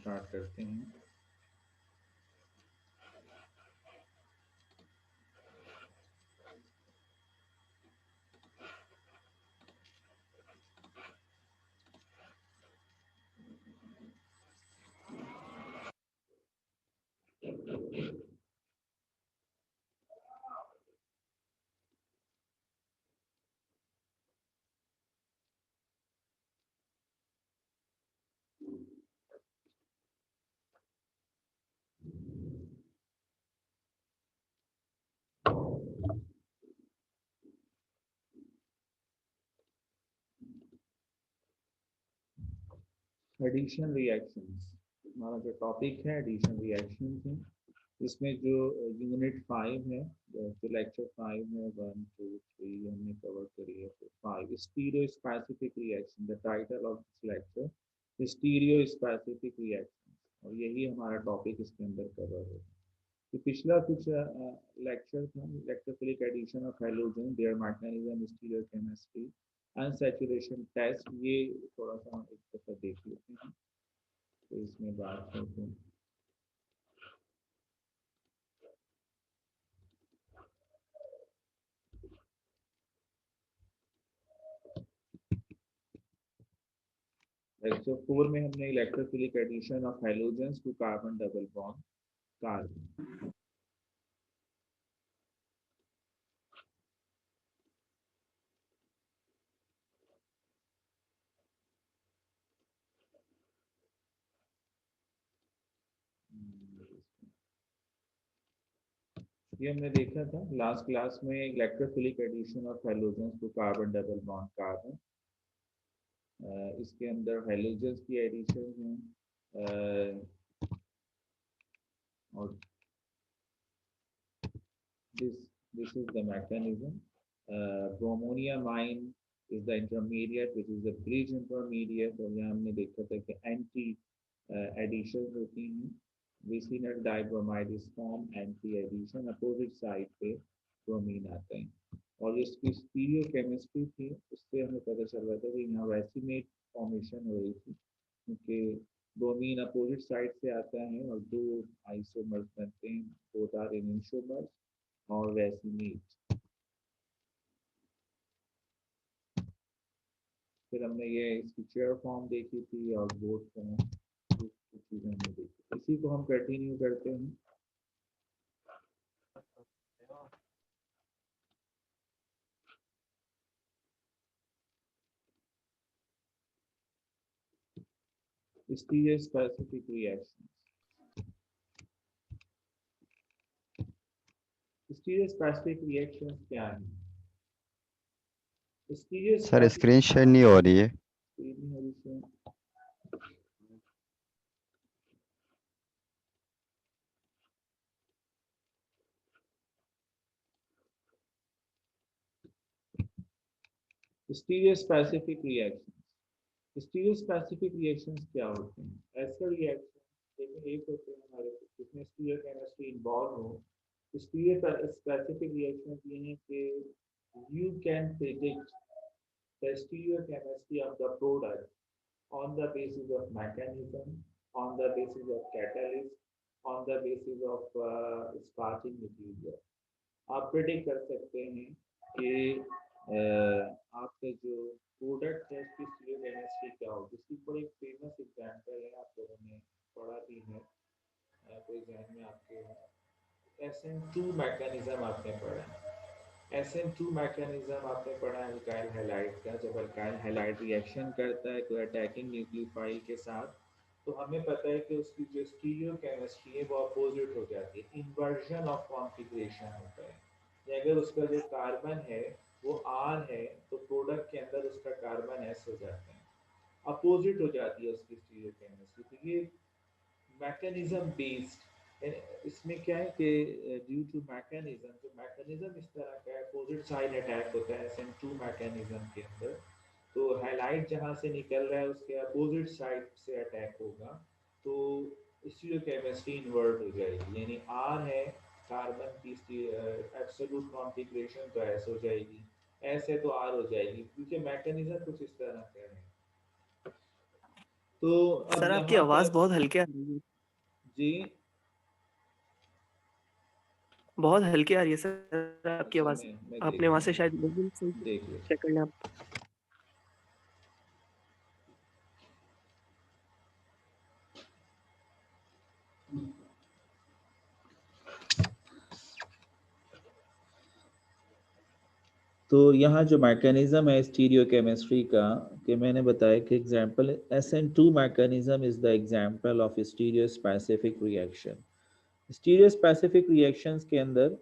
Start करते हैं। Addition reactions, हमारा जो टॉपिक है एडिशन रिएक्शंस है। इसमें जो यूनिट 5 है, जो लेक्चर 5 है, 1 2 3 हमने कवर करी है। तो 5 stereo specific reaction, the title of this lecture stereo specific reaction, और यही हमारा टॉपिक इसके अंदर कवर है। तो पिछला कुछ लेक्चर था electrophilic addition of halogen, their mechanism, stereochemistry, unsaturation test, ये थोड़ा सा एक दफा देख लेते हैं। तो इसमें बात करते हैं। लेक्चर 4 में हमने electrophilic addition of halogens to carbon double bond carbon. ये हमने देखा था लास्ट क्लास में, electrophilic addition of halogens to carbon double bond carbon. इसके अंदर हैलोजेंस की एडिशन है, और this is the mechanism. Bromoniamine is the intermediate, which is the bridge intermediate, और यहाँ हमने देखा था कि एंटी एडिशन होती हैं। Vicinal dibromide is form anti addition, opposite side पे ब्रोमीन आते हैं। और इसकी स्टीरियो केमिस्ट्री थी, उससे हमें पता चल रहा था कि यहाँ वैसिनेट फॉर्मेशन हो रही थी, क्योंकि ब्रोमीन अपोजिट साइड से आता है और दो आइसोमर्स बनते हैं, बोथ आर एनिसोमर्स और वैसिनेट। फिर हमने ये इसकी चेयर फॉर्म देखी थी और बोट फॉर्म, चीजें हमने देखी। इसी को हम कंटिन्यू करते हैं। Stereo specific reaction, stereo specific reaction क्या है? स्टीरियो सर स्क्रीन शेयर नहीं हो रही है। Stereo specific reaction, stereo specific reactions क्या होते हैं? ऐसे रिएक्शन देखिए, एक होते हैं हमारे जिसमें स्टीरियो केमिस्ट्री इन्वॉल्व हो। स्टीरियो स्पेसिफिक रिएक्शन ये है कि you can predict the stereochemistry of the product on the basis of mechanism, on the basis of catalyst, on the basis of starting material। आप प्रेडिक्ट कर सकते हैं कि आपका जो प्रोडक्ट है उसकी स्टीरियोकेमिस्ट्री क्या हो। जिसकी कोई एक फेमस एग्जांपल है, आप लोगों ने पढ़ा भी है, कोई जहन में आपके SN2 मैकेनिज्म आपने पढ़ा है। SN2 मैकेनिज्म आपने पढ़ा है अल्काइल हैलाइड का। जब अल्काइल हैलाइड रिएक्शन करता है कोई अटैकिंग न्यूक्लियोफाइल के साथ, तो हमें पता है कि उसकी जो स्टीरियो केमिस्ट्री है वो अपोजिट हो जाती है, इन्वर्जन ऑफ कॉन्फ़िगरेशन होता है। या अगर उसका जो कार्बन है वो R है, तो प्रोडक्ट के अंदर उसका कार्बन S हो जाता है, अपोजिट हो जाती है उसकी स्टीरियो केमिस्ट्री। तो ये मैकेनिज्म बेस्ड, इसमें क्या है कि ड्यू टू मैकेनिज्म, जो मैकेनिज्म इस तरह का है, अपोजिट साइड अटैक होता है SN2 मैकेनिज्म के अंदर। तो हैलाइड जहाँ से निकल रहा है उसके अपोजिट साइड से अटैक होगा, तो स्टीरियो केमिस्ट्री इन्वर्ट हो जाएगी। यानी R है कार्बन की एब्सोल्यूट कॉन्फ़िगरेशन, तो S हो जाएगी, S है तो R हो जाएगी, क्योंकि मैकेनिज्म कुछ इस तरह का है। तो अब सर आपकी यहाँ आवाज पर बहुत हल्के आ रही है, जी, बहुत हल्के आ रही है सर आपकी अच्छा आवाज। मैं आपने देखता वहां से हूँ, शायद लेवल सही देख लो। चेक करना आप। तो यहाँ जो मैकेनिज्म है स्टीरियो केमिस्ट्री का, कि मैंने बताया कि example SN2 mechanism is the example of stereo specific reaction. Stereo specific reactions के अंदर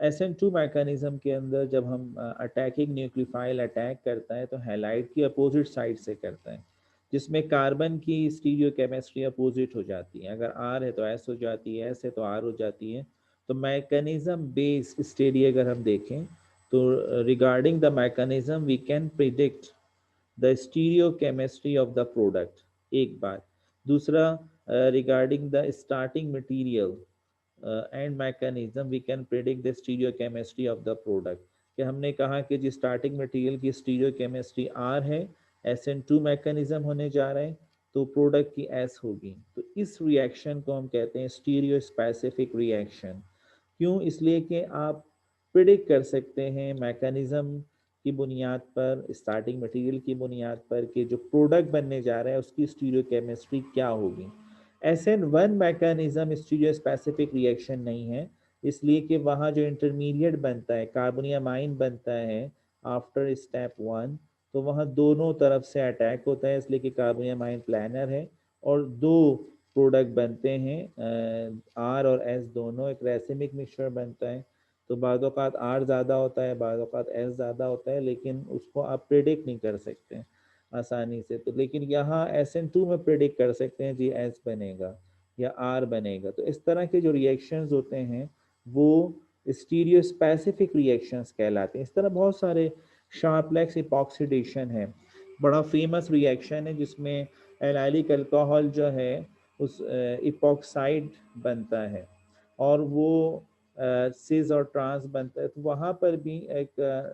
SN2 मैकेनिज्म के अंदर जब हम अटैकिंग न्यूक्लियोफाइल अटैक करता है तो हैलाइड की अपोजिट साइड से करता है, जिसमें कार्बन की स्टीरियो केमिस्ट्री अपोजिट हो जाती है। अगर R है तो S हो जाती है, S है तो R हो जाती है। तो मैकेनिज्म बेस्ड स्टडी अगर हम देखें तो regarding the mechanism we can predict the stereochemistry of the product, एक बात। दूसरा, regarding the starting material and mechanism we can predict the stereochemistry of the product, कि हमने कहा कि जी स्टार्टिंग मटेरियल की स्टीरियोकेमिस्ट्री R है, SN2 मैकेनिज्म होने जा रहे हैं, तो प्रोडक्ट की S होगी। तो इस रिएक्शन को हम कहते हैं स्टीरियो स्पेसिफिक रिएक्शन। क्यों? इसलिए कि आप प्रिडिक्ट कर सकते हैं मैकेनिज्म की बुनियाद पर, स्टार्टिंग मटेरियल की बुनियाद पर, कि जो प्रोडक्ट बनने जा रहा है उसकी स्टीरियोकेमिस्ट्री क्या होगी। SN1 mechanism stereo specific reaction नहीं है, इसलिए कि वहाँ जो इंटरमीडिएट बनता है, कार्बोनियामाइन बनता है आफ्टर स्टेप 1, तो वहाँ दोनों तरफ से अटैक होता है, इसलिए कि कार्बोनियामाइन प्लानर है और दो प्रोडक्ट बनते हैं, R और S दोनों, एक रेसिमिक मिक्सचर बनता है। तो बाद औक़ात R ज़्यादा होता है, बाद औक़ात S ज़्यादा होता है, लेकिन उसको आप प्रिडिक्ट नहीं कर सकते आसानी से। तो लेकिन यहाँ SN2 में प्रिडिक्ट कर सकते हैं जी S बनेगा या R बनेगा। तो इस तरह के जो रिएक्शंस होते हैं वो स्टीरियो स्पेसिफिक रिएक्शंस कहलाते हैं। इस तरह बहुत सारे, शार्पलेक्स इपॉक्सीडेशन है, बड़ा फेमस रिएक्शन है जिसमें एलाइलिक अल्कोहल जो है उस इपॉक्साइड बनता है और वो सिस और ट्रांस बनता है। तो वहाँ पर भी एक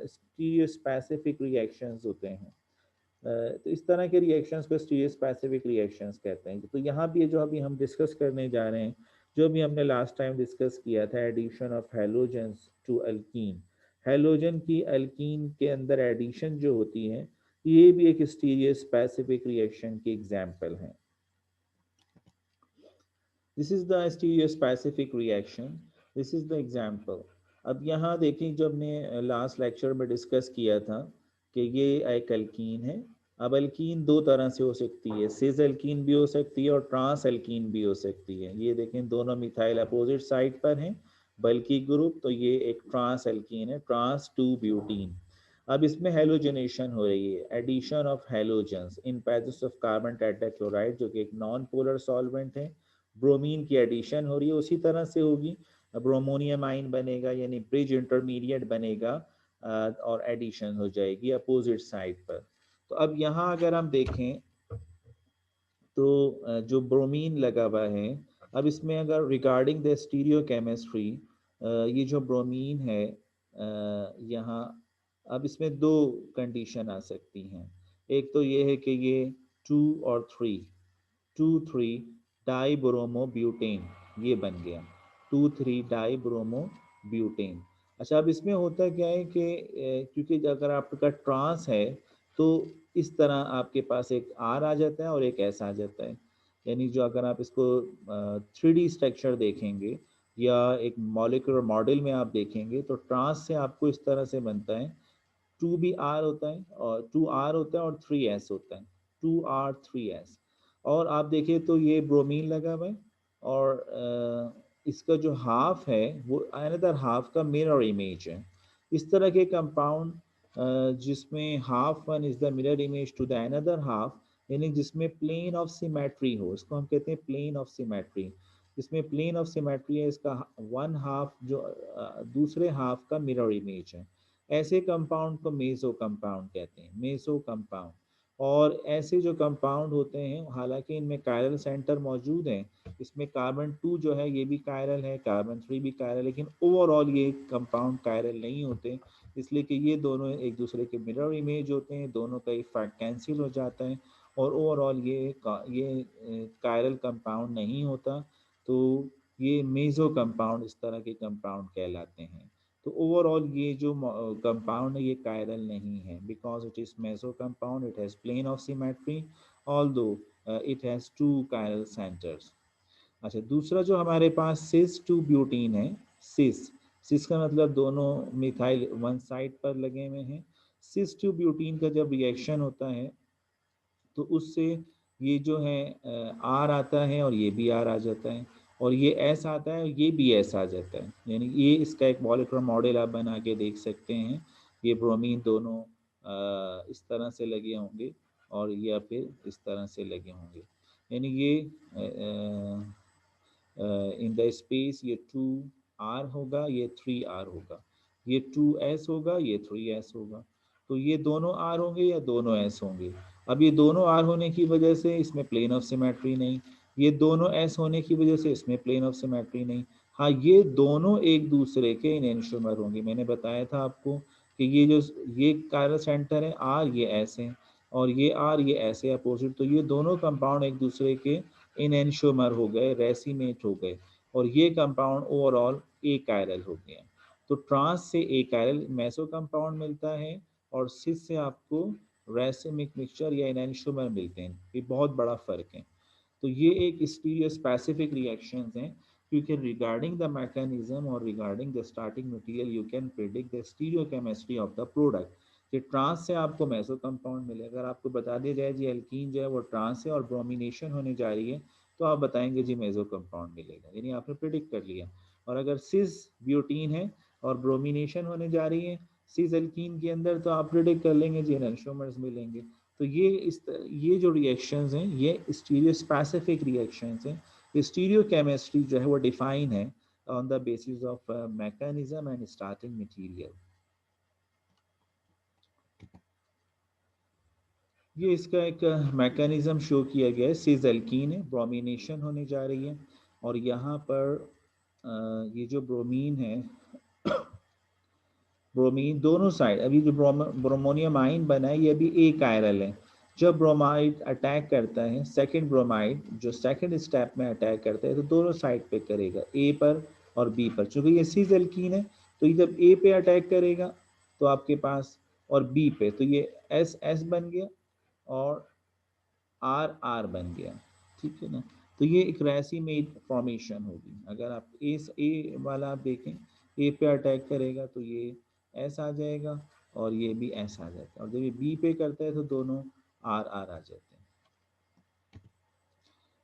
स्टीरियो स्पेसिफिक रिएक्शंस होते हैं। तो इस तरह के रिएक्शंस को स्टीरियो स्पेसिफिक रिएक्शंस कहते हैं। तो यहाँ भी जो अभी हम डिस्कस करने जा रहे हैं, जो भी हमने लास्ट टाइम डिस्कस किया था, addition of halogens to alkene, halogen की अल्कीन के अंदर एडिशन जो होती है, ये भी एक स्टीरियो स्पेसिफिक रिएक्शन की एग्जाम्पल है। This is the stereo specific reaction, this is the example. अब यहाँ देखें, जो हमने लास्ट लेक्चर में डिस्कस किया था कि ये एक अल्कीन है। अब अल्कीन दो तरह से हो सकती है, सिस अल्कीन भी हो सकती है और ट्रांस अल्कीन भी हो सकती है। ये देखें दोनों मिथाइल अपोजिट साइड पर हैं, बल्कि ग्रुप, तो ये एक ट्रांस अल्कीन है, ट्रांस 2 ब्यूटीन। अब इसमें हेलोजनेशन हो रही है, addition of halogens in presence of carbon tetrachloride, जो कि एक नॉन पोलर सॉल्वेंट है। ब्रोमीन की एडिशन हो रही है, उसी तरह से होगी, ब्रोमोनियम आइन बनेगा, यानी ब्रिज इंटरमीडिएट बनेगा और एडिशन हो जाएगी अपोजिट साइड पर। तो अब यहाँ अगर हम देखें तो जो ब्रोमीन लगा हुआ है, अब इसमें अगर रिगार्डिंग द स्टीरियो केमिस्ट्री, ये जो ब्रोमीन है यहाँ, अब इसमें दो कंडीशन आ सकती हैं। एक तो ये है कि ये 2 और 3, 2,3 डाइब्रोमोब्यूटेन, ये बन गया 2,3 डाइब्रोमोब्यूटेन। अच्छा, अब इसमें होता क्या है कि क्योंकि अगर आपका ट्रांस है तो इस तरह आपके पास एक R आ जाता है और एक S आ जाता है। यानी जो अगर आप इसको 3D स्ट्रक्चर देखेंगे या एक मॉलिक्यूलर मॉडल में आप देखेंगे तो ट्रांस से आपको इस तरह से बनता है, 2 भी R होता है और 2R होता है और 3S होता है, 2R3S। और आप देखिए तो ये ब्रोमीन लगा हुआ है और इसका जो हाफ है वो अनदर हाफ का मिरर इमेज है। इस तरह के कंपाउंड जिसमें half one is the mirror image to the another half, यानी जिसमें प्लेन ऑफ सिमेट्री हो, इसको हम कहते हैं प्लेन ऑफ सिमेट्री। इसमें प्लेन ऑफ सिमेट्री है, इसका वन हाफ जो दूसरे हाफ का मिरर इमेज है। ऐसे कंपाउंड को मेसो कंपाउंड कहते हैं, मेसो कंपाउंड। और ऐसे जो कंपाउंड होते हैं, हालांकि इनमें कायरल सेंटर मौजूद हैं, इसमें कार्बन 2 जो है ये भी कायरल है, कार्बन 3 भी कायरल, लेकिन ओवरऑल ये कंपाउंड कायरल नहीं होते, इसलिए कि ये दोनों एक दूसरे के मिरर इमेज होते हैं, दोनों का इफेक्ट कैंसिल हो जाता है और ओवरऑल ये कायरल कंपाउंड नहीं होता, तो ये मेसो कंपाउंड इस तरह के कंपाउंड कहलाते हैं। तो ओवरऑल ये जो कंपाउंड है ये कायरल नहीं है, because it is meso compound, it has plane of symmetry although it has two chiral centres. अच्छा, दूसरा जो हमारे पास सिस टू ब्यूटीन है, सिस सिस का मतलब दोनों मिथाइल वन साइड पर लगे हुए हैं। सिस टू ब्यूटीन का जब रिएक्शन होता है तो उससे ये जो है आर आता है और ये भी आर आ जाता है, और ये एस आता है और ये भी एस आ जाता है, यानी ये इसका एक मॉलिक्यूलर मॉडल आप बना के देख सकते हैं। ये ब्रोमीन दोनों इस तरह से लगे होंगे और या फिर इस तरह से लगे होंगे, यानी ये इन द स्पेस ये 2r होगा, ये 3r होगा, ये 2s होगा, ये 3s होगा। तो ये दोनों r होंगे या दोनों s होंगे। अब ये दोनों r होने की वजह से इसमें प्लेन ऑफ सिमेट्री नहीं, ये दोनों s होने की वजह से इसमें प्लेन ऑफ सिमेट्री नहीं। हाँ, ये दोनों एक दूसरे के इनेंशियोमर होंगे। मैंने बताया था आपको कि ये जो ये कायरल सेंटर है r, ये s है, और ये r ये s है अपोजिट, तो ये दोनों कंपाउंड एक दूसरे के इनेंशियोमर हो गए, रेसिमेट हो गए, और ये कंपाउंड ओवरऑल ए कायरल हो गया। तो ट्रांस से ए कायरल मेसो कंपाउंड मिलता है और सिस से आपको रेसिमिक मिक्सचर या इनेंशियोमर मिलते हैं। ये बहुत बड़ा फर्क है। तो ये एक स्टीरियो स्पेसिफिक रिएक्शंस हैं, क्योंकि रिगार्डिंग द मैकेनिज्म और regarding the starting material you can predict the stereochemistry of the product. कि ट्रांस से आपको मेसो कंपाउंड मिले, अगर आपको बता दिया जाए जी एल्कीन जो है वो ट्रांस है और ब्रोमिनेशन होने जा रही है, तो आप बताएंगे जी मेसो कंपाउंड मिलेगा, यानी आपने प्रिडिक्ट कर लिया। और अगर सिस ब्यूटीन है और ब्रोमिनेशन होने जा रही है सिस एल्कीन के अंदर, तो आप प्रिडिक्ट कर लेंगे जी एनल्शोमर्स मिलेंगे। तो ये जो रिएक्शंस हैं ये स्टीरियो स्पेसिफिक रिएक्शंस हैं। स्टीरियो केमिस्ट्री जो है वो डिफाइन है on the basis of mechanism and starting material. ये इसका एक मैकेनिज्म शो किया गया है। सिस एल्कीन है, ब्रोमिनेशन होने जा रही है, और यहाँ पर ये जो ब्रोमीन है ब्रोमीन दोनों साइड, अभी जो ब्रोमोनियम आयन बना है ये अभी ए कायरल है। जब ब्रोमाइड अटैक करता है, सेकंड ब्रोमाइड जो सेकंड स्टेप में अटैक करता है, तो दोनों साइड पे करेगा, ए पर और बी पर। चूंकि ये सिस एल्कीन है तो ये जब ए पे अटैक करेगा तो आपके पास, और बी पे, तो ये एस एस बन गया और आर आर बन गया, ठीक है ना। तो ये एक रेसिमेट फॉर्मेशन होगी। अगर आप ए वाला आप देखें, ए पे अटैक करेगा तो ये एस आ जाएगा और ये भी एस आ जाता है, और जब ये बी पे करता है तो दोनों आर आर आ जाते हैं।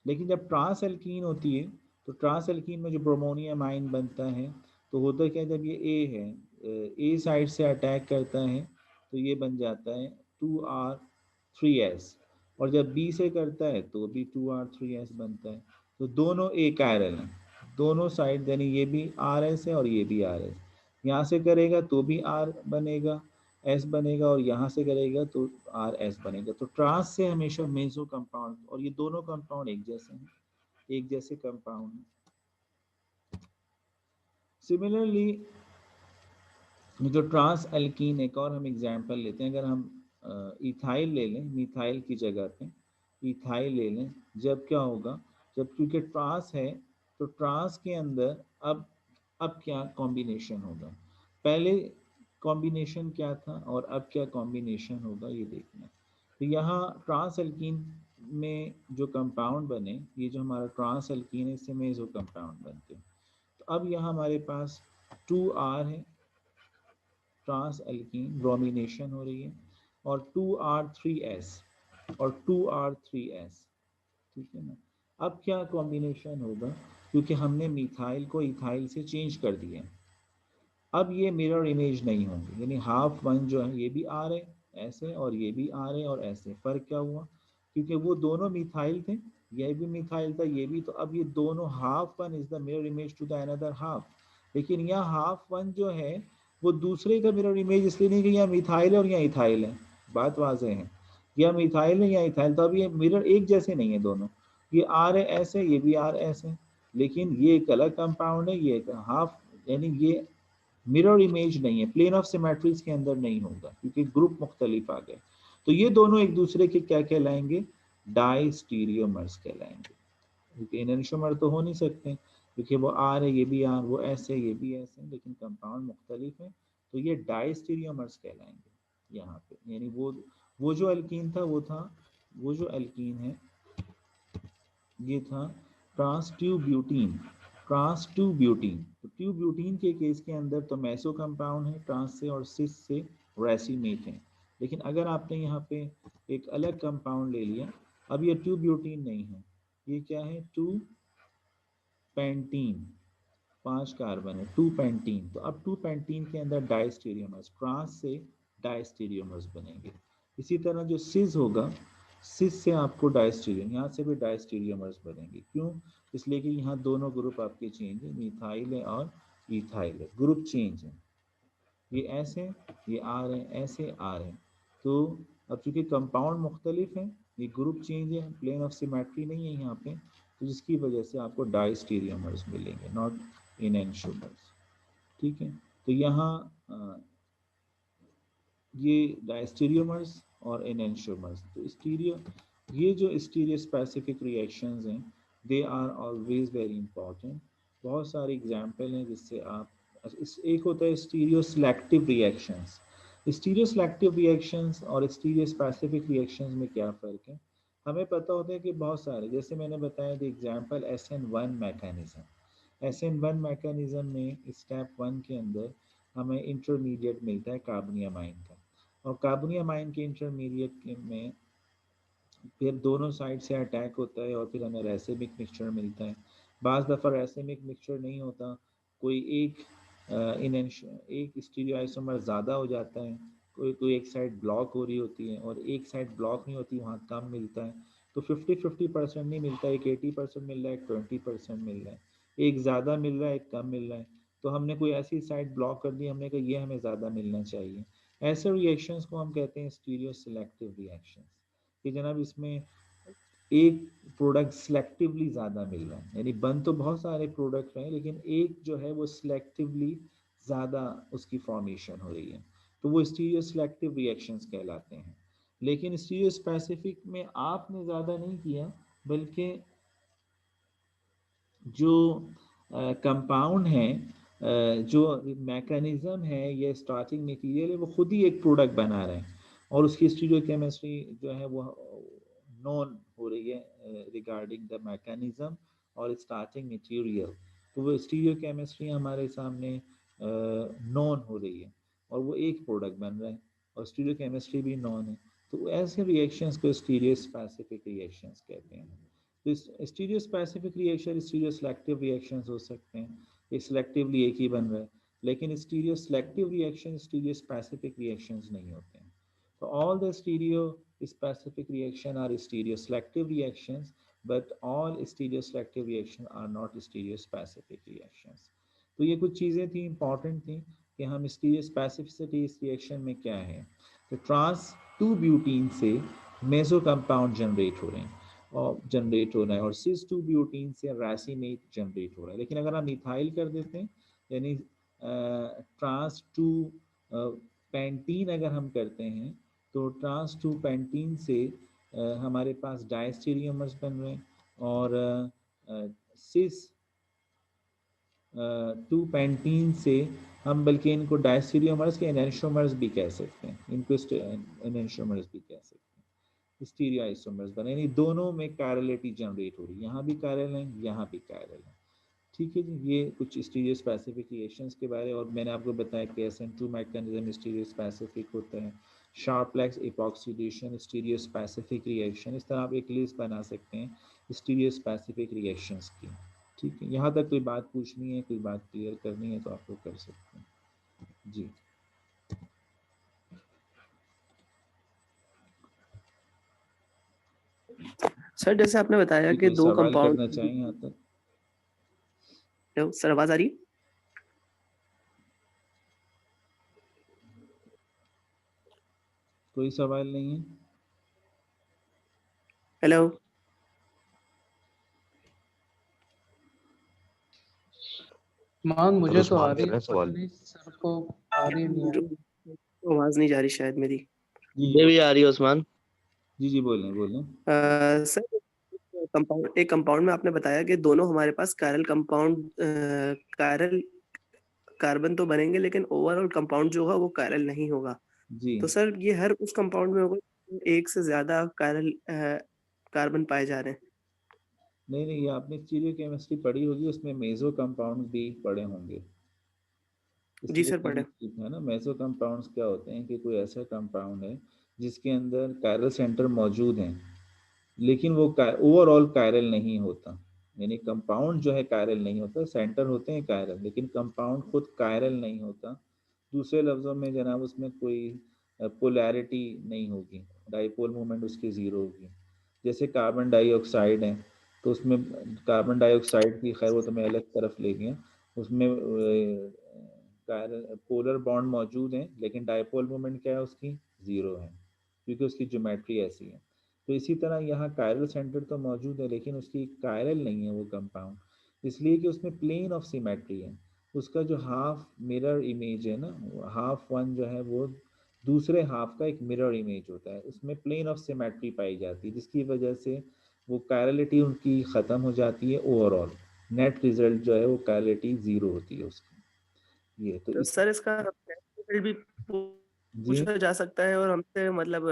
लेकिन जब ट्रांस एल्कीन होती है तो ट्रांस एल्कीन में जो ब्रोमोनियम आयन बनता है, तो होता क्या है, जब ये ए है, ए साइड से अटैक करता है तो ये बन जाता है 2r3s, और जब बी से करता है तो भी 2r3s बनता है। तो दोनों ए कायरल हैं, दोनों साइड, यानी ये भी आर एस है और ये भी आर एस। यहाँ से करेगा तो भी आर बनेगा, एस बनेगा, और यहाँ से करेगा तो आर एस बनेगा। तो ट्रांस से हमेशा मेसो कंपाउंड, और ये दोनों कंपाउंड एक जैसे हैं, एक जैसे कंपाउंड हैं। सिमिलरली जो ट्रांस एल्कीन, एक और हम एग्जांपल लेते हैं। अगर हम इथाइल ले लें, मिथाइल की जगह पे इथाइल ले लें, जब क्या होगा, जब क्योंकि ट्रांस है तो ट्रांस के अंदर अब क्या कॉम्बिनेशन होगा, पहले कॉम्बिनेशन क्या था और अब क्या कॉम्बिनेशन होगा, ये देखना। तो यहाँ ट्रांस एल्कीन में जो कंपाउंड बने, ये जो हमारा ट्रांस एल्कीन है इससे मेसो कंपाउंड बनते हैं। तो अब यहाँ हमारे पास 2r है, ट्रांस एल्कीन ब्रोमिनेशन हो रही है, और 2r3s और 2r3s, ठीक है ना। अब क्या कॉम्बिनेशन होगा, क्योंकि हमने मिथाइल को इथाइल से चेंज कर दिया, अब ये मिरर इमेज नहीं होंगे, यानी हाफ वन जो है ये भी आ रहे ऐसे और ये भी आ रहे और ऐसे। फर्क क्या हुआ, क्योंकि वो दोनों मिथाइल थे, ये भी मिथाइल था ये भी, तो अब ये दोनों half one is the mirror image to the another half. लेकिन यहाँ हाफ वन जो है वो दूसरे का मिरर इमेज इसलिए नहीं कि यहाँ मिथाइल है और यहाँ इथाइल है, बात वाज़ेह है, या मिथाइल है या इथाइल, तो अब ये मिरर एक जैसे नहीं है दोनों, ये आ रहे ऐसे ये भी आ रहे ऐसे, लेकिन ये एक अलग कंपाउंड है, ये एक हाफ, यानी ये मिरर इमेज नहीं है, प्लेन ऑफ सिमेट्रीज के अंदर नहीं होगा, क्योंकि ग्रुप मुख्तलिफ आ गए। तो ये दोनों एक दूसरे के क्या कहलाएंगे, डाइस्टीरियोमर्स कहलाएंगे। क्योंकि एनेंटियोमर तो हो नहीं सकते क्योंकि वो आर है, ये भी आर, वो ऐसे, ये भी ऐसे, लेकिन कंपाउंड मुख्तलिफ है, तो ये डाइस्टीरियोमर्स कहलाएंगे यहाँ पे। यानी वो जो एल्कीन था वो जो एल्कीन है ये था ट्रांस-2-ब्यूटीन। तो ट्यूब्यूटीन के केस के अंदर तो मेसो कंपाउंड है, ट्रांस से और सिस से रैसिमेट है। लेकिन अगर आपने यहाँ पे एक अलग कंपाउंड ले लिया, अब ये ट्यूब्यूटीन नहीं है, ये क्या है, 2-पेंटीन, 5 कार्बन है, 2-पेंटीन। तो अब 2-पेंटीन के अंदर डाइस्टीरियोमर्स, ट्रांस से डाइस्टीरियोमर्स बनेंगे। इसी तरह जो सिस होगा, सिस से आपको डाइस्टीरियम, यहाँ से भी डाइस्टीरियोमर्स बनेंगे। क्यों? इसलिए कि यहाँ दोनों ग्रुप आपके चेंज है, मिथाइल है और इथाइल है, ग्रुप चेंज है। ये ऐसे, ये आर है, ऐसे आर है। तो अब चूंकि कंपाउंड मुख्तलिफ है, ये ग्रुप चेंज है, प्लेन ऑफ सिमेट्री नहीं है यहाँ पे, तो जिसकी वजह से आपको डाइस्टीरियोमर्स मिलेंगे, नॉट एनेंटियोमर्स। ठीक है, तो यहाँ ये डायस्टीरियोमर्स और एनेंटियोमर्स। तो ये जो स्टीरियो स्पेसिफिक रिएक्शंस हैं, they are always very important. बहुत सारे एग्जांपल हैं जिससे आप, एक होता है stereo selective reactions. Stereo selective reactions और स्टीरियो स्पेसिफिक रिएक्शंस में क्या फ़र्क है? हमें पता होता है कि बहुत सारे, जैसे मैंने बताया the example SN1 mechanism. SN1 mechanism में स्टेप 1 के अंदर हमें इंटरमीडिएट मिलता है कार्बोनियामाइन का, और कार्बोनियामाइन के इंटरमीडिएट में फिर दोनों साइड से अटैक होता है और फिर हमें रैसिमिक मिक्सचर मिलता है। बाज़ दफ़ा रैसिमिक मिक्सचर नहीं होता, कोई एक स्टीरियो आइसोमर ज़्यादा हो जाता है, कोई एक साइड ब्लॉक हो रही होती है और एक साइड ब्लॉक नहीं होती, वहाँ कम मिलता है। तो 50-50% नहीं मिलता, एक 80% मिल रहा है, एक 20% मिल रहा है, एक ज़्यादा मिल रहा है, एक कम मिल रहा है। तो हमने कोई ऐसी साइड ब्लॉक कर दी, हमने कहा ये हमें ज़्यादा मिलना चाहिए। ऐसे रिएक्शंस को हम कहते हैं स्टीरियो सिलेक्टिव रिएक्शंस, कि जनाब इसमें एक प्रोडक्ट सिलेक्टिवली ज़्यादा मिल रहा है, यानी बन तो बहुत सारे प्रोडक्ट हैं लेकिन एक जो है वो सिलेक्टिवली ज़्यादा उसकी फॉर्मेशन हो रही है, तो वो स्टीरियो सिलेक्टिव रिएक्शंस कहलाते हैं। लेकिन स्टीरियो स्पेसिफिक में आपने ज़्यादा नहीं किया, बल्कि जो कंपाउंड है, जो मैकेनिज्म है, ये स्टार्टिंग मटेरियल है, वो खुद ही एक प्रोडक्ट बना रहे हैं और उसकी स्टीरियो केमिस्ट्री जो है वो नॉन हो रही है रिगार्डिंग द मैकेनिज्म और स्टार्टिंग मटेरियल। तो वो स्टीरियो केमिस्ट्री हमारे सामने नॉन हो रही है और वो एक प्रोडक्ट बन रहा है और स्टीरियो केमिस्ट्री भी नॉन है। तो ऐसे रिएक्शंस को स्टीरियो स्पेसिफिक रिएक्शंस कहते हैं। तो stereo specific reaction stereo selective reactions हो सकते हैं, ये सिलेक्टिवली एक ही बन रहा है, लेकिन stereo selective reaction stereo specific reactions नहीं होते हैं। तो all the stereo specific reaction are stereoselective reactions, but all stereoselective reaction are not stereospecific reactions. तो ये कुछ चीज़ें थी इंपॉर्टेंट थी कि हम स्टीरियोस्पेसिफिसिटी इस रिएक्शन में क्या है। तो ट्रांस-2-ब्यूटीन से मेसो कंपाउंड जनरेट हो रहे हैं और सिस-2-ब्यूटीन से रैसिमेट जनरेट हो रहा है। लेकिन अगर हम मिथाइल कर देते हैं, यानी ट्रांस-2-पेंटीन अगर हम करते हैं, तो ट्रांस-2-पेंटीन से हमारे पास डायस्टीरियोमर्स बन रहे हैं और सिस-2-पेंटीन से हम बल्कि इनको डायस्टीरियोमर्स के एनेंटियोमर्स भी कह सकते हैं, इनको एनेंटियोमर्स भी कह सकते हैं। स्टीरियो आइसोमर्स बने, यानी दोनों में कायरलिटी जनरेट हो रही है, यहाँ भी कायरल है, यहाँ भी कायरल है। ठीक है जी, ये कुछ स्टीरियो स्पेसिफिक रिएक्शंस के बारे, और मैंने आपको बताया कि SN2 मैकेनिज्म स्टीरियो स्पेसिफिक होता है। शार्पलेक्स इपॉक्सीडेशन स्टीरियो स्पेसिफिक रिएक्शन, इस तरह आप एक लिस्ट बना सकते हैं स्टीरियो स्पेसिफिक रिएक्शंस की। ठीक है, यहाँ तक कोई बात पूछनी है, कोई बात क्लियर करनी है तो आप लोग कर सकते हैं जी। सर जैसे आपने बताया कि कोई दो सवाल कंपाउंड, करना चाहें यहाँ तक? सर आवाज आ रही? कोई सवाल नहीं है? हेलो मान मुझे तो आ उस्मान रही कर रहे है, हैं सवाल। पता नहीं सर को आ रही नहीं आ रही। आवाज नहीं जा रही शायद मेरी। जी मुझे भी आ रही है उस्मान। जी बोलें बोलें। सर एक कंपाउंड में आपने बताया कि दोनों हमारे पास कायरल कंपाउंड कायरल कार्बन तो बनेंगे लेकिन ओवरऑल कंपाउंड जो होगा वो कायरल नहीं होगा। जी तो सर ये हर उस कंपाउंड में होगा एक से ज्यादा कायरल कार्बन पाए जा रहे हैं। नहीं, ये आपने स्टीरियो केमिस्ट्री पढ़ी होगी, उसमें मेसो कंपाउंड भी पढ़े होंगे। जी स्टीरियो सर पढ़े। केमिस्ट्री है ना, मेसो कंपाउंड्स क्या होते हैं कि कोई ऐसा कंपाउंड है जिसके अंदर कायरल सेंटर मौजूद हैं, लेकिन वो ओवरऑल कायरल नहीं होता। यानी कंपाउंड जो है कायरल नहीं होता, सेंटर होते हैं कायरल, लेकिन कंपाउंड खुद कायरल नहीं होता। दूसरे लफ्जों में जनाब उसमें कोई पोलैरिटी नहीं होगी, डाइपोल मोमेंट उसकी ज़ीरो होगी। जैसे कार्बन डाइऑक्साइड है, तो उसमें कार्बन डाइऑक्साइड की, खैर वो तो मैं अलग तरफ ले गया, उसमें पोलर बॉन्ड मौजूद हैं, लेकिन डाइपोल मोमेंट क्या है उसकी, ज़ीरो है, क्योंकि उसकी ज्योमेट्री ऐसी है। तो इसी तरह यहाँ कायरल सेंटर तो मौजूद है, लेकिन उसकी कायरल नहीं है वो कंपाउंड, इसलिए कि उसमें प्लेन ऑफ सिमेट्री है। उसका जो हाफ मिरर इमेज है ना, हाफ वन जो है वो दूसरे हाफ का एक मिरर इमेज होता है, उसमें प्लेन ऑफ सिमेट्री पाई जाती है, जिसकी वजह से वो कायरलिटी उनकी ख़त्म हो जाती है। ओवरऑल नेट रिजल्ट जो है वो कायरलिटी ज़ीरो होती है उसकी। ये तो तो इस सर इसका रिजल्ट भी जी पूछा जा सकता है और हमसे मतलब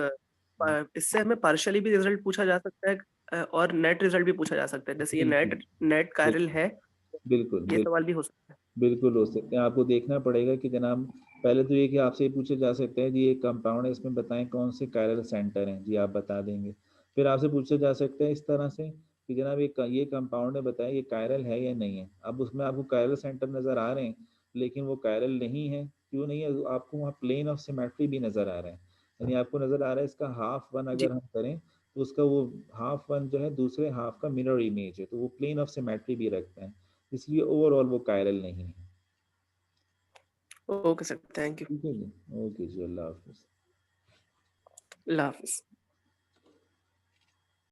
इससे हमें पार्शियली भी रिजल्ट पूछा जा सकता है और नेट रिजल्ट भी पूछा जा सकता है, जैसे ये बिल्कुल नेट नेट कायरल है, बिल्कुल ये बिल्कुल सवाल भी हो सकता है। बिल्कुल हो सकते हैं। आपको देखना पड़ेगा कि जनाब, पहले तो ये कि आपसे ये पूछा जा सकता है जी ये कंपाउंड है, इसमें बताएं कौन से कायरल सेंटर हैं, जी आप बता देंगे। फिर आपसे पूछा जा सकता है इस तरह से कि जनाब ये कंपाउंड है, बताएं ये कायरल है या नहीं है। अब उसमें आपको कायरल सेंटर नज़र आ रहे हैं, लेकिन वो कायरल नहीं है, क्यों नहीं है, आपको वहाँ प्लेन ऑफ सिमेट्री भी नज़र आ रहा है। यानी आपको नज़र आ रहा है इसका हाफ वन जी अगर हम करें, तो उसका वो हाफ वन जो है दूसरे हाफ का मिरर इमेज है, तो वो प्लेन ऑफ सिमेट्री भी रखता है, इसलिए ओवरऑल वो कायरल नहीं है। Okay sir, thank you. ठीक है जी, ओके जी, अल्लाह हाफिज़। अल्लाह हाफिज।